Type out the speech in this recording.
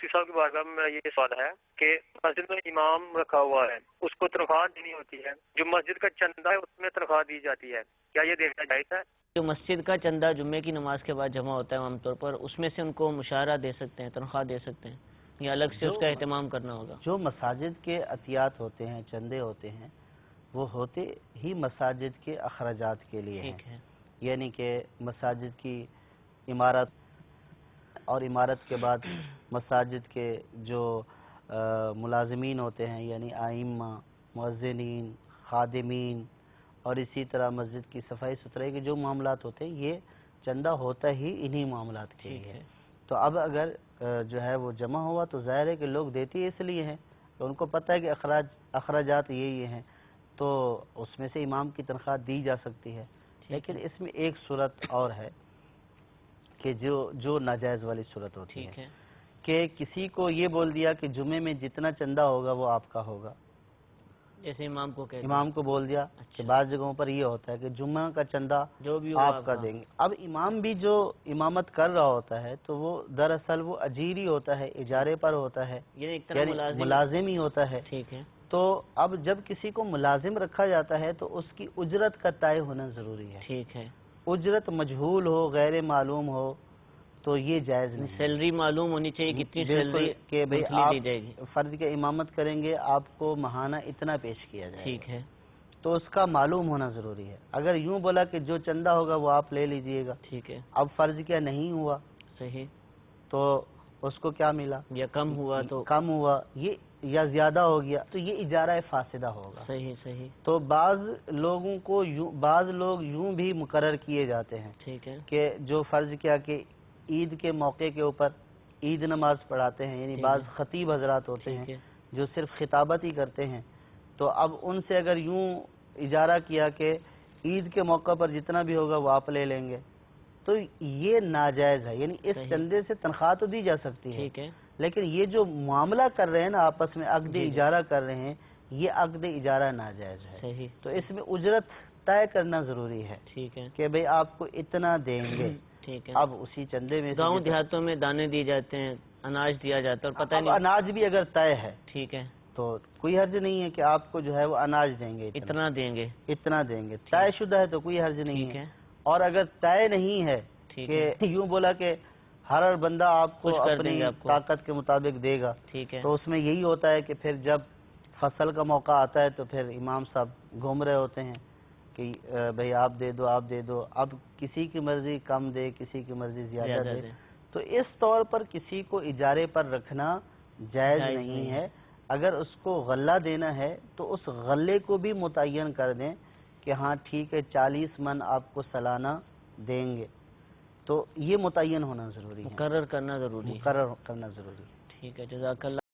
مفتی صاحب کی بارگاہ میں یہ سوال ہے کہ مسجد میں امام رکھا ہوا ہے، اس کو تنخواہ دینی ہوتی ہے، جو مسجد کا چندہ ہے اس میں تنخواہ دی جاتی ہے، کیا یہ دینا جائز ہے؟ جو مسجد کا چندہ جمعے کی نماز کے بعد جمع ہوتا ہے عام طور پر، اس میں سے ان کو مشاہرہ دے سکتے ہیں، تنخواہ دے سکتے ہیں، یا الگ سے اس کا اہتمام کرنا ہوگا؟ جو مساجد کے عطیات ہوتے ہیں، چندے ہوتے ہیں، وہ ہوتے ہی مساجد کے اخراجات کے لیے ہیں، یعنی کہ مساجد کی عمارت اور عمارت کے بعد مساجد کے جو ملازمین ہوتے ہیں، یعنی ائمہ، مؤذنین، خادمین، اور اسی طرح مسجد کی صفائی ستھرائی کے جو معاملات ہوتے ہیں، یہ چندہ ہوتا ہی انہی معاملات کے لیے ہے۔ تو اب اگر جو ہے وہ جمع ہوا تو ظاہر ہے کہ لوگ دیتے اس لیے ہیں کہ ان کو پتہ ہے کہ اخراجات یہ ہیں، تو اس میں سے امام کی تنخواہ دی جا سکتی ہے۔ لیکن اس میں ایک صورت اور ہے کہ جو ناجائز والی صورت ہوتی ہے کہ کسی کو یہ بول دیا کہ جمعے میں جتنا چندہ ہوگا وہ آپ کا ہوگا، جیسے امام کو بول دیا کہ بعض جگہوں پر یہ ہوتا ہے کہ جمعہ کا چندہ جو بھی آپ کا دیں گے۔ اب امام بھی جو امامت کر رہا ہوتا ہے تو وہ دراصل وہ اجیری ہوتا ہے، اجارے پر ہوتا ہے، یعنی ملازم ہی ہوتا ہے۔ تو اب جب کسی کو ملازم رکھا جاتا ہے تو اس کی اجرت کا طے ہونا ضروری ہے۔ ٹھیک ہے، اجرت مجہول ہو، غیر معلوم ہو تو یہ جائز نہیں۔ سیلری معلوم ہونی چاہیے، کتنی سیلری کہ بھئی آپ فرض کے امامت کریں گے، آپ کو ماہانہ اتنا پیش کیا جائے، ٹھیک ہے، تو اس کا معلوم ہونا ضروری ہے۔ اگر یوں بولا کہ جو چندہ ہوگا وہ آپ لے لیجئے گا، ٹھیک ہے، اب فرض کیا نہیں ہوا، صحیح، تو اس کو کیا ملا؟ یا کم ہوا یہ یا زیادہ ہو گیا تو یہ اجارہ فاسدہ ہوگا۔ صحیح، تو بعض لوگ یوں بھی مقرر کیے جاتے ہیں، ٹھیک ہے، کہ جو فرض کیا کہ عید کے موقع کے اوپر عید نماز پڑھاتے ہیں، یعنی بعض خطیب حضرات ہوتے ہیں جو صرف خطابت ہی کرتے ہیں، تو اب ان سے اگر یوں اجارہ کیا کہ عید کے موقع پر جتنا بھی ہوگا وہ آپ لے لیں گے، تو یہ ناجائز ہے۔ یعنی اس چندے سے تنخواہ تو دی جا سکتی ہے، لیکن یہ جو معاملہ کر رہے ہیں نا، آپس میں عقد اجارہ کر رہے ہیں، یہ عقد اجارہ ناجائز ہے۔ تو اس میں اجرت طے کرنا ضروری ہے، ٹھیک ہے، کہ بھئی آپ کو اتنا دیں گے۔ ٹھیک ہے، اب اسی چندے میں گاؤں دیہاتوں میں دانے دیے جاتے ہیں، اناج دیا جاتا ہے، اور پتہ نہیں اناج بھی اگر طے ہے، ٹھیک ہے، تو کوئی حرج نہیں ہے کہ آپ کو جو ہے وہ اناج دیں گے، اتنا دیں گے، طے شدہ ہے تو کوئی حرج نہیں ہے۔ اور اگر طے نہیں ہے کہ یوں بولا کہ ہر بندہ آپ کو اپنی طاقت کے مطابق دے گا، تو اس میں یہی ہوتا ہے کہ پھر جب فصل کا موقع آتا ہے تو پھر امام صاحب گھوم رہے ہوتے ہیں کہ بھئی آپ دے دو، اب کسی کی مرضی کم دے، کسی کی مرضی زیادہ دے، تو اس طور پر کسی کو اجارے پر رکھنا جائز نہیں ہے۔ اگر اس کو غلہ دینا ہے تو اس غلے کو بھی متعین کر دیں کہ ہاں ٹھیک ہے 40 من آپ کو سالانہ دیں گے، تو یہ متعین ہونا ضروری ہے، مقرر کرنا ضروری ہے، ٹھیک ہے۔ جزاک اللہ۔